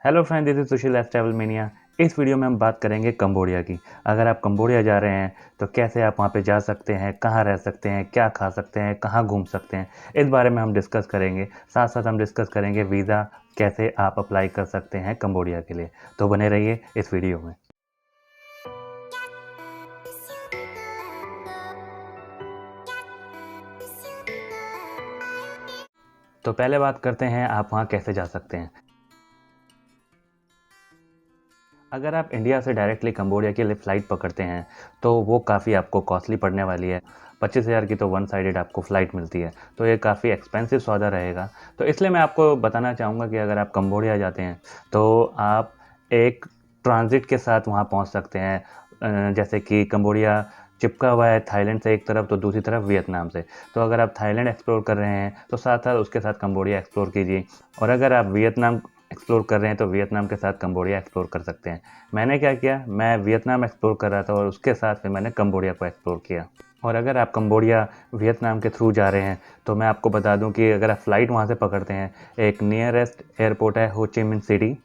Hello friend, this is Sushil S travel mania. इस video में हम बात करेंगे कंबोडिया की। अगर आप कंबोडिया जा रहे हैं तो कैसे आप वहां पे जा सकते हैं, कहां रह सकते हैं, क्या खा सकते हैं, कहां घूम सकते हैं, इस बारे में हम डिस्कस करेंगे। साथ साथ हम डिस्कस करेंगे वीज़ा कैसे आप अप्लाई कर सकते हैं कंबोडिया के लिए। तो बने रहिए इस वीडियो में। तो पहले बात करते हैं आप वहाँ कैसे जा सकते हैं। अगर आप इंडिया से डायरेक्टली कंबोडिया के लिए फ़्लाइट पकड़ते हैं तो वो काफ़ी आपको कॉस्टली पड़ने वाली है। 25,000 की तो वन साइडेड आपको फ़्लाइट मिलती है, तो ये काफ़ी एक्सपेंसिव सौदा रहेगा। तो इसलिए मैं आपको बताना चाहूँगा कि अगर आप कंबोडिया जाते हैं तो आप एक ट्रांज़िट के साथ वहाँ पहुँच सकते हैं। जैसे कि कंबोडिया चिपका हुआ है थाईलैंड से एक तरफ, तो दूसरी तरफ वियतनाम से। तो अगर आप थाईलैंड एक्सप्लोर कर रहे हैं तो साथ साथ उसके साथ कंबोडिया एक्सप्लोर कीजिए, और अगर आप वियतनाम एक्सप्लोर कर रहे हैं तो वियतनाम के साथ कंबोडिया एक्सप्लोर कर सकते हैं। मैंने क्या किया, मैं वियतनाम एक्सप्लोर कर रहा था और उसके साथ फिर मैंने कंबोडिया को एक्सप्लोर किया। और अगर आप कंबोडिया वियतनाम के थ्रू जा रहे हैं तो मैं आपको बता दूं कि अगर आप फ़्लाइट वहाँ से पकड़ते हैं, एक नियरेस्ट एयरपोर्ट है हो ची मिन सिटी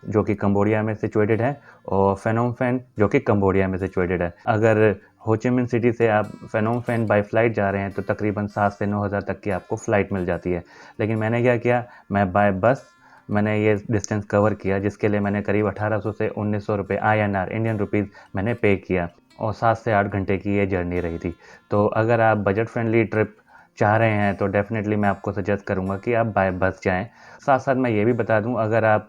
जो कि कंबोडिया में सिचुएटेड है, और फेनोम फेन जो कि कंबोडिया में सिचुएटेड है। अगर हो ची मिन सिटी से आप फेनोम फेन बाई फ़्लाइट जा रहे हैं तो तकरीबन 7 से 9 हज़ार तक की आपको फ़्लाइट मिल जाती है। लेकिन मैंने क्या किया, मैं बाय बस मैंने ये डिस्टेंस कवर किया, जिसके लिए मैंने करीब 1800 से 1900 रुपये INR इंडियन रुपीज़ मैंने पे किया, और 7 से 8 घंटे की ये जर्नी रही थी। तो अगर आप बजट फ्रेंडली ट्रिप चाह रहे हैं तो डेफ़िनेटली मैं आपको सजेस्ट करूँगा कि आप बाय बस जाएँ। साथ साथ मैं ये भी बता दूँ, अगर आप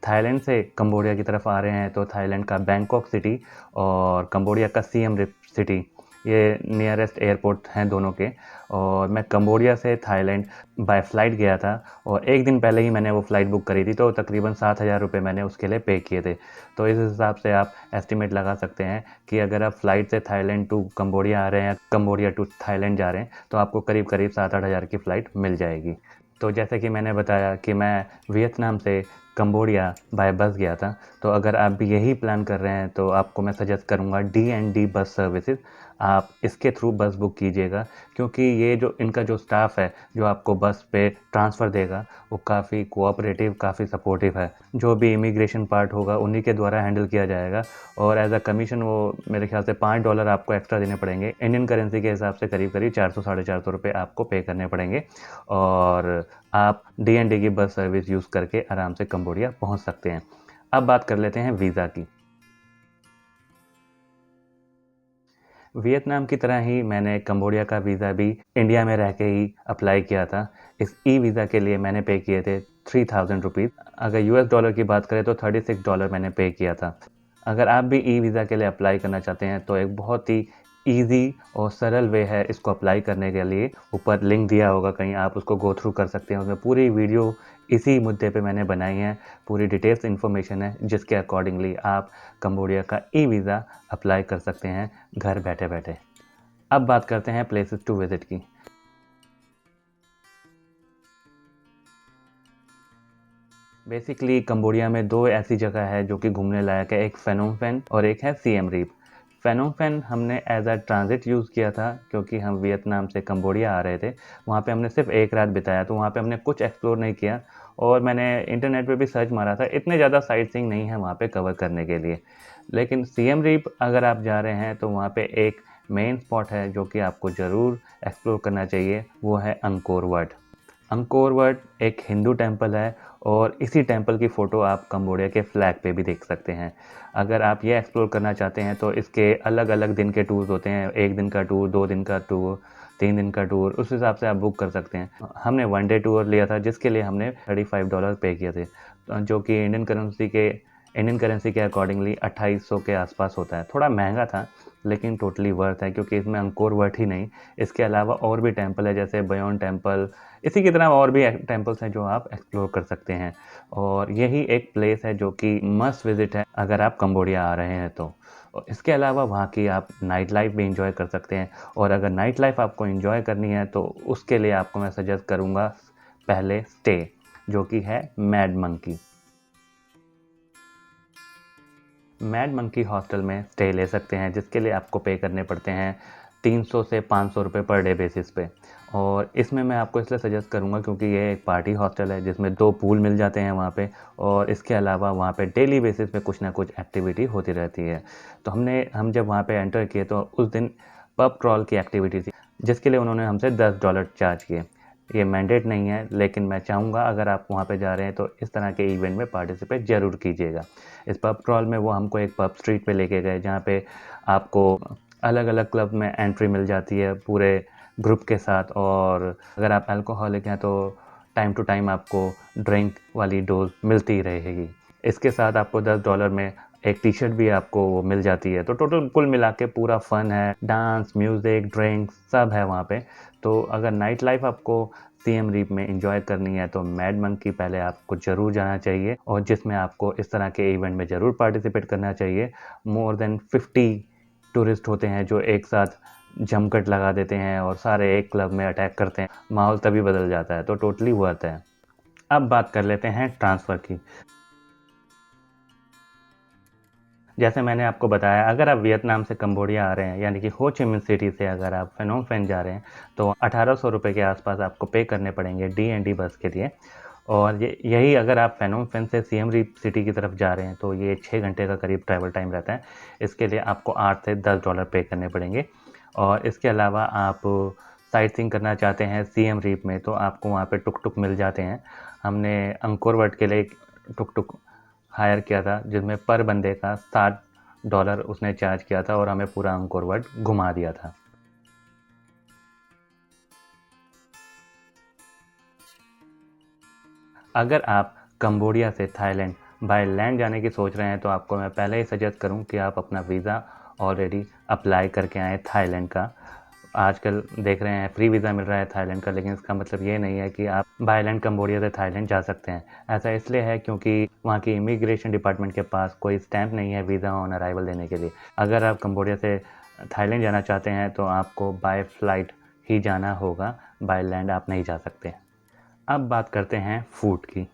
थाईलैंड से कंबोडिया की तरफ आ रहे हैं तो थाईलैंड का बैंकॉक सिटी और कंबोडिया का सियम रिप सिटी, ये नियरेस्ट एयरपोर्ट हैं दोनों के। और मैं कंबोडिया से थाईलैंड बाय फ़्लाइट गया था, और एक दिन पहले ही मैंने वो फ़्लाइट बुक करी थी, तो तकरीबन 7,000 रुपये मैंने उसके लिए पे किए थे। तो इस हिसाब से आप एस्टिमेट लगा सकते हैं कि अगर आप फ़्लाइट से थाईलैंड टू कंबोडिया आ रहे हैं, कंबोडिया टू थाईलैंड जा रहे हैं, तो आपको करीब करीब 7-8 हज़ार की फ़्लाइट मिल जाएगी। तो जैसे कि मैंने बताया कि मैं वियतनाम से कंबोडिया बाय बस गया था, तो अगर आप भी यही प्लान कर रहे हैं तो आपको मैं सजेस्ट करूँगा D&D बस सर्विसेज। आप इसके थ्रू बस बुक कीजिएगा, क्योंकि ये जो इनका जो स्टाफ है जो आपको बस पे ट्रांसफ़र देगा वो काफ़ी कोऑपरेटिव, काफ़ी सपोर्टिव है। जो भी इमिग्रेशन पार्ट होगा उन्हीं के द्वारा हैंडल किया जाएगा, और एज अ कमीशन वो मेरे ख्याल से $5 आपको एक्स्ट्रा देने पड़ेंगे। इंडियन करेंसी के हिसाब से करीब करीब 400 साढ़े 400 रुपये आपको पे करने पड़ेंगे, और आप D&D की बस सर्विस यूज़ करके आराम से कंबोडिया पहुंच सकते हैं। अब बात कर लेते हैं वीज़ा की। वियतनाम की तरह ही मैंने कंबोडिया का वीज़ा भी इंडिया में रह के ही अप्लाई किया था। इस ई वीज़ा के लिए मैंने पे किए थे 3000 रुपीज़। अगर US डॉलर की बात करें तो $36 मैंने पे किया था। अगर आप भी ई वीज़ा के लिए अप्लाई करना चाहते हैं तो एक बहुत ही ईज़ी और सरल वे है इसको अप्लाई करने के लिए। ऊपर लिंक दिया होगा कहीं, आप उसको गो थ्रू कर सकते हैं। उसमें पूरी वीडियो इसी मुद्दे पे मैंने बनाई है, पूरी डिटेल्स इन्फॉर्मेशन है, जिसके अकॉर्डिंगली आप कंबोडिया का ई वीज़ा अप्लाई कर सकते हैं घर बैठे बैठे। अब बात करते हैं प्लेसेस टू विज़िट की। बेसिकली कंबोडिया में दो ऐसी जगह है जो कि घूमने लायक है, एक फेनोम फेन और एक है सियम रीप। फेनोम फेन हमने एज अ ट्रांजिट यूज़ किया था, क्योंकि हम वियतनाम से कंबोडिया आ रहे थे। वहाँ पे हमने सिर्फ एक रात बिताया, तो वहाँ पे हमने कुछ एक्सप्लोर नहीं किया, और मैंने इंटरनेट पे भी सर्च मारा था, इतने ज़्यादा साइट सीइंग नहीं है वहाँ पे कवर करने के लिए। लेकिन सियम रीप अगर आप जा रहे हैं तो वहाँ पे एक मेन स्पॉट है जो कि आपको ज़रूर एक्सप्लोर करना चाहिए, वो है अंकोर वाट। अंकोर वाट एक हिंदू टेम्पल है, और इसी टेम्पल की फ़ोटो आप कंबोडिया के फ्लैग पे भी देख सकते हैं। अगर आप ये एक्सप्लोर करना चाहते हैं तो इसके अलग अलग दिन के टूर्स होते हैं, 1 दिन का टूर, 2 दिन का टूर, 3 दिन का टूर, उस हिसाब से आप बुक कर सकते हैं। हमने 1 डे टूर लिया था, जिसके लिए हमने $35 पे किए थे, जो कि इंडियन करेंसी के अकॉर्डिंगली 2800 के आसपास होता है। थोड़ा महंगा था, लेकिन टोटली वर्थ है, क्योंकि इसमें अंकोर वाट ही नहीं, इसके अलावा और भी टेम्पल है, जैसे बयोन टेम्पल, इसी की तरह और भी टेम्पल्स हैं जो आप एक्सप्लोर कर सकते हैं। और यही एक प्लेस है जो कि मस्ट विजिट है अगर आप कंबोडिया आ रहे हैं तो। और इसके अलावा वहाँ की आप नाइट लाइफ भी इंजॉय कर सकते हैं, और अगर नाइट लाइफ आपको इंजॉय करनी है तो उसके लिए आपको मैं सजेस्ट करूँगा पहले स्टे, जो कि है mad monkey. Mad monkey hostel में स्टे ले सकते हैं, जिसके लिए आपको पे करने पड़ते हैं 300 से 500 रुपये पर डे बेसिस पे। और इसमें मैं आपको इसलिए सजेस्ट करूँगा क्योंकि ये एक पार्टी हॉस्टल है जिसमें 2 पूल मिल जाते हैं वहाँ पे, और इसके अलावा वहाँ पे डेली बेसिस पे कुछ ना कुछ एक्टिविटी होती रहती है। तो हम जब वहाँ पे एंटर किए तो उस दिन पब क्रॉल की एक्टिविटी थी, जिसके लिए उन्होंने हमसे $10 चार्ज किए। ये मैंडेट नहीं है, लेकिन मैं चाहूँगा अगर आप वहाँ पे जा रहे हैं तो इस तरह के इवेंट में पार्टिसिपेट ज़रूर कीजिएगा। इस पब क्रॉल में वो हमको एक पब स्ट्रीट पे लेके गए जहाँ पे आपको अलग-अलग क्लब में एंट्री मिल जाती है पूरे ग्रुप के साथ, और अगर आप अल्कोहलिक हैं तो टाइम टू टाइम आपको ड्रिंक वाली डोज मिलती ही रहेगी। इसके साथ आपको $10 में एक टी-शर्ट भी आपको वो मिल जाती है। तो टोटल कुल मिला के पूरा फ़न है, डांस, म्यूज़िक, ड्रिंक्स सब है वहाँ पे। तो अगर नाइट लाइफ़ आपको सिएम रीप में एंजॉय करनी है तो मैड मंकी पहले आपको ज़रूर जाना चाहिए, और जिसमें आपको इस तरह के इवेंट में ज़रूर पार्टिसिपेट करना चाहिए। मोर देन 50 टूरिस्ट होते हैं जो एक साथ जमघट लगा देते हैं और सारे एक क्लब में अटैक करते हैं, माहौल तभी बदल जाता है। तो टोटली वर्थ है। अब बात कर लेते हैं ट्रांसफ़र की। जैसे मैंने आपको बताया, अगर आप वियतनाम से कंबोडिया आ रहे हैं, यानी कि हो ची मिन्ह सिटी से अगर आप फेनोम फेन जा रहे हैं, तो 1800 रुपये के आसपास आपको पे करने पड़ेंगे डी-एन-डी बस के लिए। और यही अगर आप फेनोम फेन से सिएम रीप सिटी की तरफ जा रहे हैं तो ये 6 घंटे का करीब ट्रैवल टाइम रहता है। इसके लिए आपको $8 से $10 पे करने पड़ेंगे। और इसके अलावा आप साइट सीइंग करना चाहते हैं सिएम रीप में तो आपको वहाँ पे टुक-टुक मिल जाते हैं। हमने अंकोर वाट के लिए एक टुक-टुक हायर किया था जिसमें पर बंदे का $60 उसने चार्ज किया था और हमें पूरा अंकोर वाट घुमा दिया था। अगर आप कंबोडिया से थाईलैंड बाय लैंड जाने की सोच रहे हैं तो आपको मैं पहले ही सजेस्ट करूं कि आप अपना वीज़ा ऑलरेडी अप्लाई करके आएँ थाईलैंड का। आजकल देख रहे हैं फ्री वीज़ा मिल रहा है थाईलैंड का, लेकिन इसका मतलब ये नहीं है कि आप बाय लैंड कंबोडिया से थाईलैंड जा सकते हैं। ऐसा इसलिए है क्योंकि वहाँ की इमिग्रेशन डिपार्टमेंट के पास कोई स्टैंप नहीं है वीज़ा ऑन अराइवल देने के लिए। अगर आप कंबोडिया से थाईलैंड जाना चाहते हैं तो आपको बाय फ्लाइट ही जाना होगा, बाय लैंड आप नहीं जा सकते। अब बात करते हैं फूड की।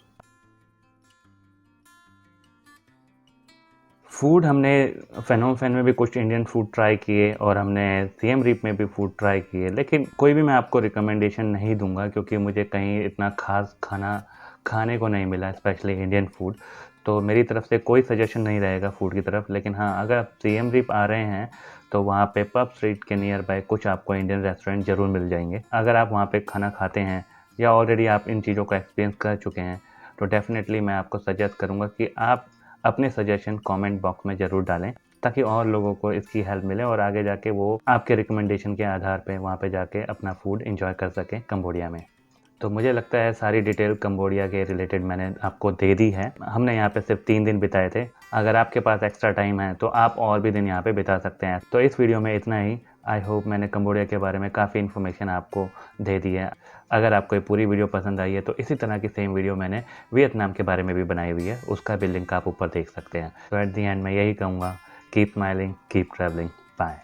फूड हमने फेनोम फेन में भी कुछ इंडियन फूड ट्राई किए और हमने सिएम रीप में भी फूड ट्राई किए, लेकिन कोई भी मैं आपको रिकमेंडेशन नहीं दूंगा क्योंकि मुझे कहीं इतना खास खाना खाने को नहीं मिला, स्पेशली इंडियन फूड। तो मेरी तरफ से कोई सजेशन नहीं रहेगा फूड की तरफ। लेकिन हाँ, अगर आप सिएम रीप आ रहे हैं तो वहाँ पे पब स्ट्रीट के नियर बाय कुछ आपको इंडियन रेस्टोरेंट ज़रूर मिल जाएंगे। अगर आप वहाँ पे खाना खाते हैं या ऑलरेडी आप इन चीज़ों का एक्सपीरियंस कर चुके हैं तो डेफ़िनेटली मैं आपको सजेस्ट करूँगा कि आप अपने सजेशन कमेंट बॉक्स में ज़रूर डालें, ताकि और लोगों को इसकी हेल्प मिले और आगे जाके वो आपके रिकमेंडेशन के आधार पे वहाँ पे जाके अपना फूड एंजॉय कर सकें कंबोडिया में। तो मुझे लगता है सारी डिटेल कंबोडिया के रिलेटेड मैंने आपको दे दी है। हमने यहाँ पे सिर्फ 3 दिन बिताए थे। अगर आपके पास एक्स्ट्रा टाइम है तो आप और भी दिन यहाँ पे बिता सकते हैं। तो इस वीडियो में इतना ही। आई होप मैंने कंबोडिया के बारे में काफ़ी इन्फॉर्मेशन आपको दे दी है। अगर आपको ये पूरी वीडियो पसंद आई है तो इसी तरह की सेम वीडियो मैंने वियतनाम के बारे में भी बनाई हुई है, उसका भी लिंक आप ऊपर देख सकते हैं। तो एट द एंड मैं यही कहूँगा, keep smiling, keep travelling, bye.